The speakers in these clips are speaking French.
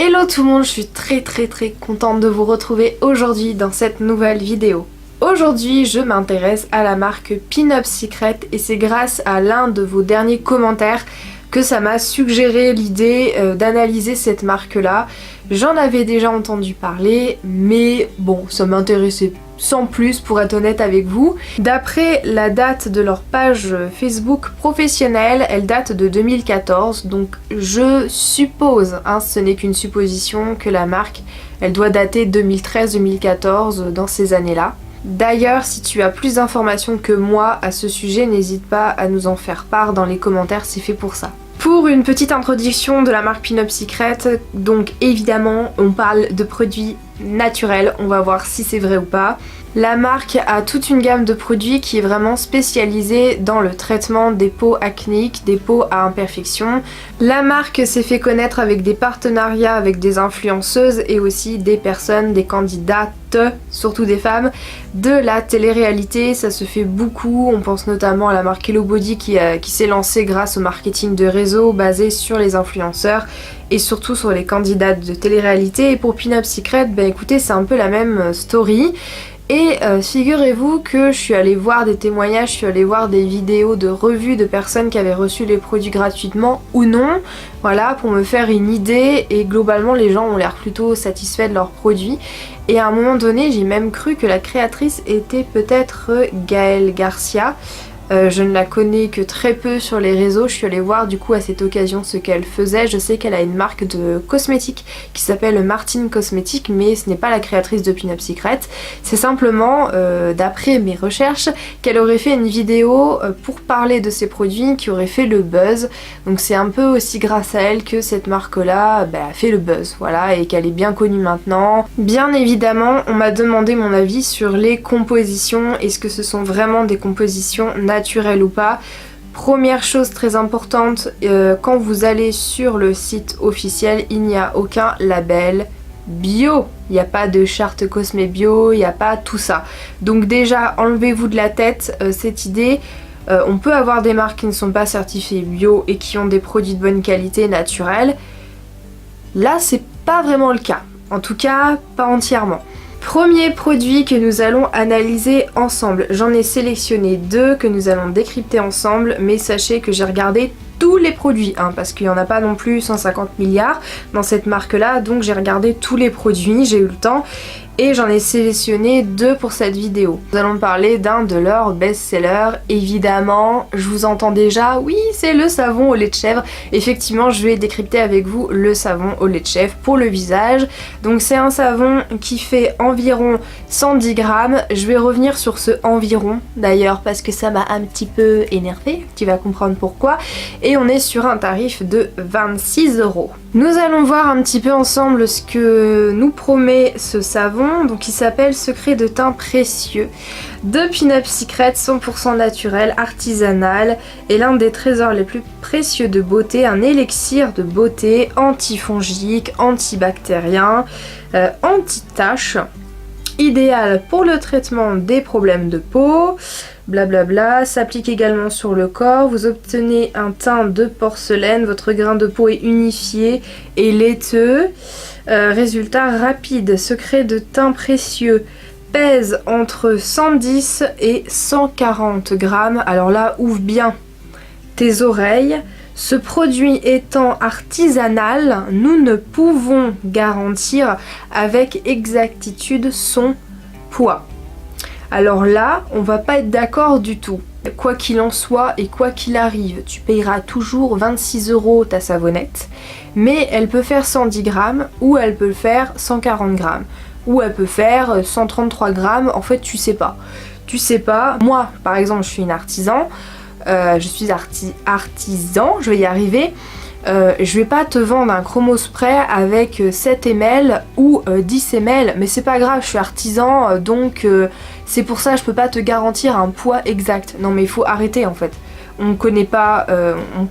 Hello tout le monde, je suis très contente de vous retrouver aujourd'hui dans cette nouvelle vidéo. Aujourd'hui, je m'intéresse à la marque Pin-Up Secret et c'est grâce à l'un de vos derniers commentaires que ça m'a suggéré l'idée d'analyser cette marque-là. J'en avais déjà entendu parler, mais bon, ça m'intéressait sans plus pour être honnête avec vous. D'après la date de leur page Facebook professionnelle, elle date de 2014, donc je suppose, ce n'est qu'une supposition, que la marque, elle doit dater 2013-2014, dans ces années-là. D'ailleurs, si tu as plus d'informations que moi à ce sujet, n'hésite pas à nous en faire part dans les commentaires, c'est fait pour ça. Pour une petite introduction de la marque Pin-Up Secret, donc évidemment on parle de produits naturels, on va voir si c'est vrai ou pas. La marque a toute une gamme de produits qui est vraiment spécialisée dans le traitement des peaux acnéiques, des peaux à imperfection. La marque s'est fait connaître avec des partenariats avec des influenceuses et aussi des personnes, des candidates, surtout des femmes, de la télé-réalité. Ça se fait beaucoup, on pense notamment à la marque Hello Body qui s'est lancée grâce au marketing de réseau basé sur les influenceurs et surtout sur les candidates de télé-réalité. Et pour Pin-Up Secret, écoutez, c'est un peu la même story. Et figurez-vous que je suis allée voir des témoignages, je suis allée voir des vidéos de revues de personnes qui avaient reçu les produits gratuitement ou non, voilà, pour me faire une idée, et globalement les gens ont l'air plutôt satisfaits de leurs produits. Et à un moment donné, j'ai même cru que la créatrice était peut-être Gaëlle Garcia. Je ne la connais que très peu sur les réseaux, je suis allée voir du coup à cette occasion ce qu'elle faisait. Je sais qu'elle a une marque de cosmétiques qui s'appelle Martine Cosmétiques, mais ce n'est pas la créatrice de Pin-Up Secret. C'est simplement, d'après mes recherches, qu'elle aurait fait une vidéo pour parler de ses produits qui aurait fait le buzz. Donc c'est un peu aussi grâce à elle que cette marque-là a fait le buzz, voilà, et qu'elle est bien connue maintenant. Bien évidemment, on m'a demandé mon avis sur les compositions. Est-ce que ce sont vraiment des compositions naturelles ou pas? Première chose très importante, quand vous allez sur le site officiel, il n'y a aucun label bio. Il n'y a pas de charte Cosmé bio, il n'y a pas tout ça. Donc déjà, enlevez-vous de la tête cette idée. On peut avoir des marques qui ne sont pas certifiées bio et qui ont des produits de bonne qualité naturels. Là, c'est pas vraiment le cas. En tout cas, pas entièrement. Premier produit que nous allons analyser ensemble. J'en ai sélectionné deux que nous allons décrypter ensemble, mais sachez que j'ai regardé tous les produits, parce qu'il n'y en a pas non plus 150 milliards dans cette marque-là, donc j'ai regardé tous les produits, j'ai eu le temps, et j'en ai sélectionné deux pour cette vidéo. Nous allons parler d'un de leurs best-sellers, évidemment, je vous entends déjà, oui c'est le savon au lait de chèvre. Effectivement, je vais décrypter avec vous le savon au lait de chèvre pour le visage. Donc c'est un savon qui fait environ 110 grammes, je vais revenir sur ce environ d'ailleurs parce que ça m'a un petit peu énervé, tu vas comprendre pourquoi. Et on est sur un tarif de 26 €. Nous allons voir un petit peu ensemble ce que nous promet ce savon, donc il s'appelle Secret de teint précieux de Pin-Up Secret, 100% naturel, artisanal, et l'un des trésors les plus précieux de beauté, un élixir de beauté antifongique, antibactérien, anti-taches, idéal pour le traitement des problèmes de peau, blablabla, s'applique également sur le corps, vous obtenez un teint de porcelaine, votre grain de peau est unifié et laiteux, résultat rapide, secret de teint précieux, pèse entre 110 et 140 grammes, alors là ouvre bien tes oreilles. Ce produit étant artisanal, nous ne pouvons garantir avec exactitude son poids. Alors là, on va pas être d'accord du tout. Quoi qu'il en soit et quoi qu'il arrive, tu payeras toujours 26 € ta savonnette, mais elle peut faire 110 grammes ou elle peut faire 140 grammes ou elle peut faire 133 grammes, en fait tu sais pas. Tu sais pas, moi par exemple je suis une artisan, je vais y arriver. Je vais pas te vendre un chromo spray avec 7 ml ou 10 ml, mais c'est pas grave, je suis artisan, donc c'est pour ça je peux pas te garantir un poids exact. Non mais il faut arrêter en fait. On connaît pas,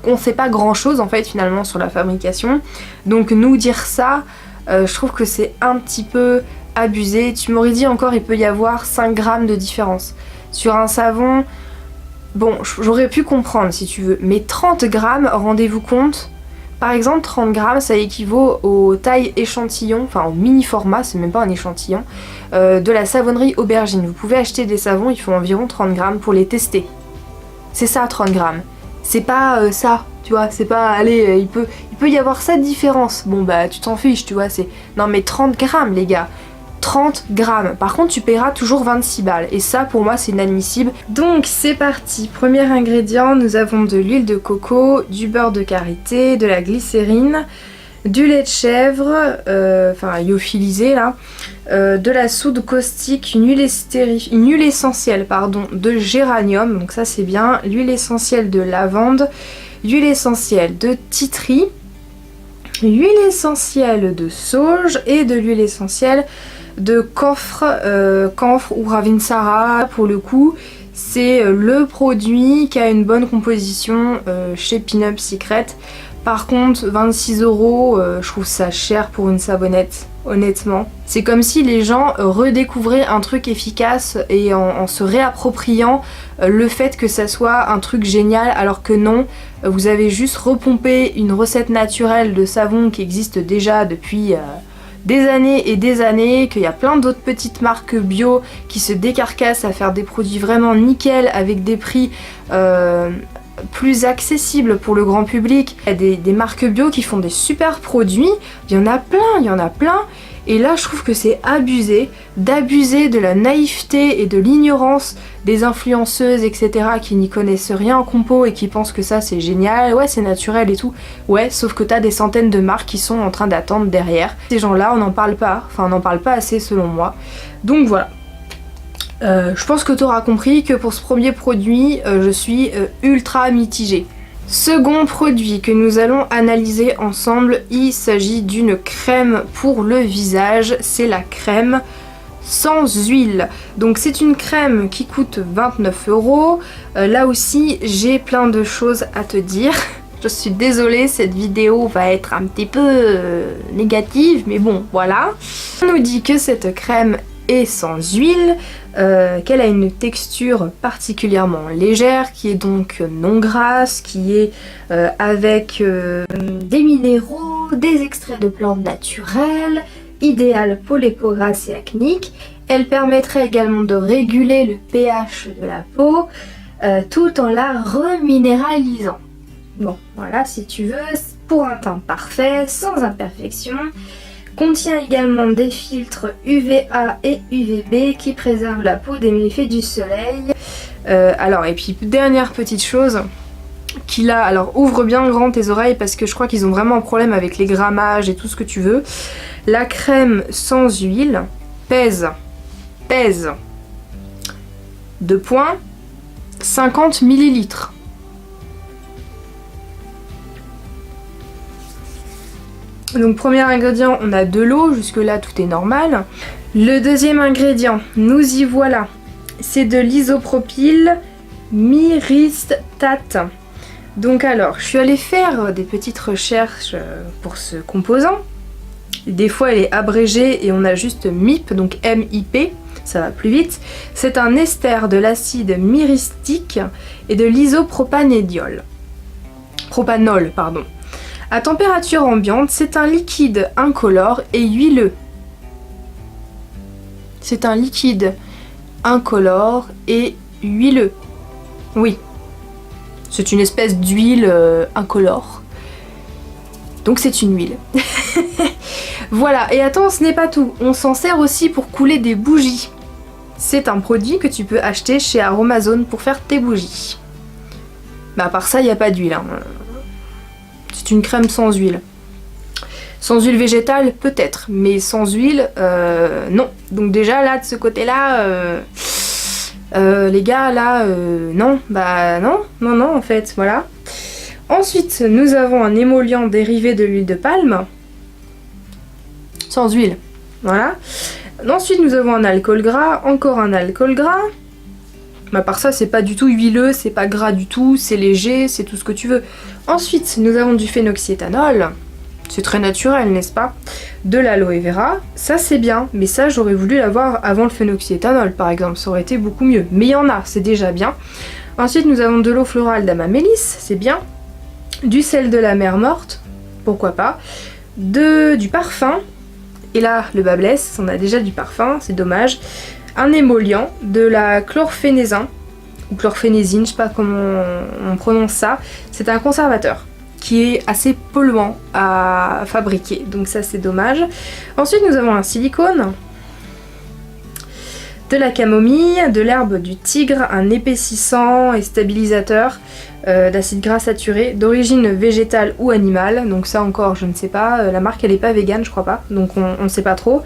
on sait pas grand chose en fait finalement sur la fabrication, donc nous dire ça, je trouve que c'est un petit peu abusé. Tu m'aurais dit encore il peut y avoir 5 grammes de différence. Sur un savon, bon j'aurais pu comprendre si tu veux, mais 30 grammes, rendez-vous compte, Par exemple 30 grammes ça équivaut aux tailles échantillon, enfin au mini format, c'est même pas un échantillon, de la savonnerie Aubergine. Vous pouvez acheter des savons, il faut environ 30 grammes pour les tester. C'est ça 30 grammes. C'est pas ça, tu vois, c'est pas, allez, il peut y avoir ça de différence. Bon bah tu t'en fiches, tu vois, c'est... Non mais 30 grammes les gars, 30 grammes. Par contre tu paieras toujours 26 balles et ça pour moi c'est inadmissible. Donc c'est parti, premier ingrédient, nous avons de l'huile de coco, du beurre de karité, de la glycérine, du lait de chèvre, enfin lyophilisé là, de la soude caustique, une huile essentielle pardon, de géranium, donc ça c'est bien, l'huile essentielle de lavande, l'huile essentielle de titri, l'huile essentielle de sauge et de l'huile essentielle de camphre, camphre ou ravinsara. Pour le coup c'est le produit qui a une bonne composition chez Pinup Secret. Par contre 26 €, je trouve ça cher pour une savonnette, honnêtement. C'est comme si les gens redécouvraient un truc efficace et en se réappropriant le fait que ça soit un truc génial, alors que non, vous avez juste repompé une recette naturelle de savon qui existe déjà depuis des années et des années, qu'il y a plein d'autres petites marques bio qui se décarcassent à faire des produits vraiment nickel avec des prix plus accessibles pour le grand public. Il y a des marques bio qui font des super produits, il y en a plein, et là je trouve que c'est abusé, d'abuser de la naïveté et de l'ignorance des influenceuses etc. qui n'y connaissent rien en compo et qui pensent que ça c'est génial, ouais c'est naturel et tout, ouais sauf que t'as des centaines de marques qui sont en train d'attendre derrière. Ces gens là on n'en parle pas, enfin on n'en parle pas assez selon moi, donc voilà. Je pense que tu auras compris que pour ce premier produit, je suis ultra mitigée. Second produit que nous allons analyser ensemble, il s'agit d'une crème pour le visage, c'est la crème sans huile. Donc c'est une crème qui coûte 29 €. Là aussi, j'ai plein de choses à te dire. Je suis désolée, cette vidéo va être un petit peu négative, mais bon, voilà. On nous dit que cette crème est sans huile, qu'elle a une texture particulièrement légère, qui est donc non grasse, qui est avec des minéraux, des extraits de plantes naturelles, idéale pour les peaux grasses et acniques. Elle permettrait également de réguler le pH de la peau tout en la reminéralisant. Bon, voilà, si tu veux, pour un teint parfait, sans imperfection. Contient également des filtres UVA et UVB qui préservent la peau des méfaits du soleil. Alors, et puis dernière petite chose, qu'il a, alors ouvre bien grand tes oreilles parce que je crois qu'ils ont vraiment un problème avec les grammages et tout ce que tu veux. La crème sans huile pèse 50 ml. Donc premier ingrédient, on a de l'eau, jusque là tout est normal. Le deuxième ingrédient, nous y voilà, c'est de l'isopropyl myristate. Donc alors, je suis allée faire des petites recherches pour ce composant. Des fois elle est abrégée et on a juste MIP, donc MIP, ça va plus vite. C'est un ester de l'acide myristique et de l'isopropanediol. Propanol, pardon. À température ambiante, c'est un liquide incolore et huileux. C'est un liquide incolore et huileux. Oui. C'est une espèce d'huile incolore. Donc c'est une huile. Voilà, et attends, ce n'est pas tout. On s'en sert aussi pour couler des bougies. C'est un produit que tu peux acheter chez Aromazone pour faire tes bougies. Mais à part ça, il n'y a pas d'huile. Hein. C'est une crème sans huile. Sans huile végétale, peut-être, mais sans huile, non. Donc déjà, là, de ce côté-là, les gars, là, non. Bah non, en fait, voilà. Ensuite, nous avons un émollient dérivé de l'huile de palme. Sans huile, voilà. Ensuite, nous avons un alcool gras, encore un alcool gras. Mais à part ça, c'est pas du tout huileux, c'est pas gras du tout, c'est léger, c'est tout ce que tu veux. Ensuite, nous avons du phénoxyéthanol. C'est très naturel, n'est-ce pas? De l'aloe vera, ça c'est bien, mais ça j'aurais voulu l'avoir avant le phénoxyéthanol par exemple, ça aurait été beaucoup mieux. Mais il y en a, c'est déjà bien. Ensuite, nous avons de l'eau florale d'Amamélis, c'est bien. Du sel de la mer morte, pourquoi pas. Du parfum, et là le bas blesse, on a déjà du parfum, c'est dommage. Un émollient, de la chlorphénézine, ou chlorphénézine, je sais pas comment on prononce ça. C'est un conservateur qui est assez polluant à fabriquer, donc ça c'est dommage. Ensuite nous avons un silicone, de la camomille, de l'herbe du tigre, un épaississant et stabilisateur d'acide gras saturé d'origine végétale ou animale, donc ça encore je ne sais pas, la marque elle est pas végane je crois pas, donc on ne sait pas trop.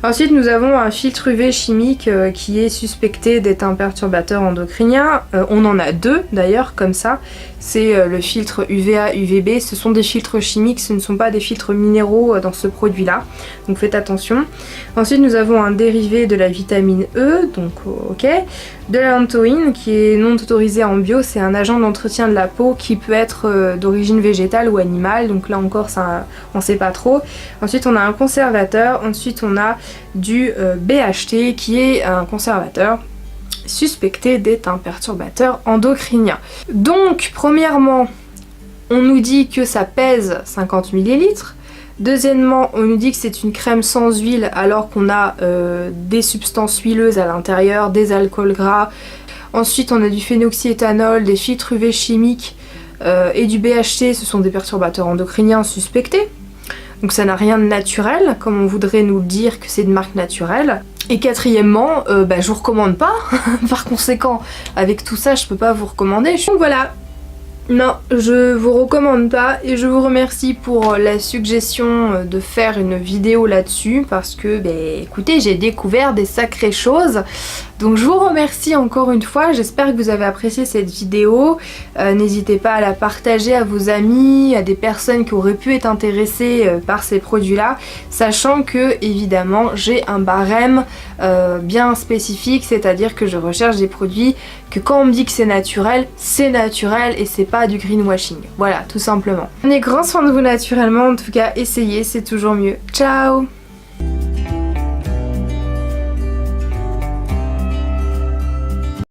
Ensuite nous avons un filtre UV chimique qui est suspecté d'être un perturbateur endocrinien, on en a deux d'ailleurs comme ça, c'est le filtre UVA, UVB, ce sont des filtres chimiques, ce ne sont pas des filtres minéraux dans ce produit là, donc faites attention. Ensuite nous avons un dérivé de la vitamine E, donc ok, de la lantoïne qui est non autorisée en bio, c'est un agent d'entretien de la peau qui peut être d'origine végétale ou animale, donc là encore ça on sait pas trop. Ensuite on a un conservateur, ensuite on a du BHT qui est un conservateur suspecté d'être un perturbateur endocrinien. Donc premièrement on nous dit que ça pèse 50 ml. Deuxièmement, on nous dit que c'est une crème sans huile alors qu'on a des substances huileuses à l'intérieur, des alcools gras. Ensuite, on a du phénoxyéthanol, des filtres UV chimiques et du BHT, ce sont des perturbateurs endocriniens suspectés. Donc ça n'a rien de naturel, comme on voudrait nous le dire que c'est de marque naturelle. Et quatrièmement, je vous recommande pas. Par conséquent, avec tout ça, je peux pas vous recommander. Donc voilà. Non, je vous recommande pas et je vous remercie pour la suggestion de faire une vidéo là-dessus parce que, écoutez, j'ai découvert des sacrées choses. Donc je vous remercie encore une fois, j'espère que vous avez apprécié cette vidéo. N'hésitez pas à la partager à vos amis, à des personnes qui auraient pu être intéressées par ces produits-là, sachant que, évidemment, j'ai un barème bien spécifique, c'est-à-dire que je recherche des produits que quand on me dit que c'est naturel et c'est pas du greenwashing. Voilà, tout simplement. Prenez grand soin de vous naturellement, en tout cas, essayez, c'est toujours mieux. Ciao!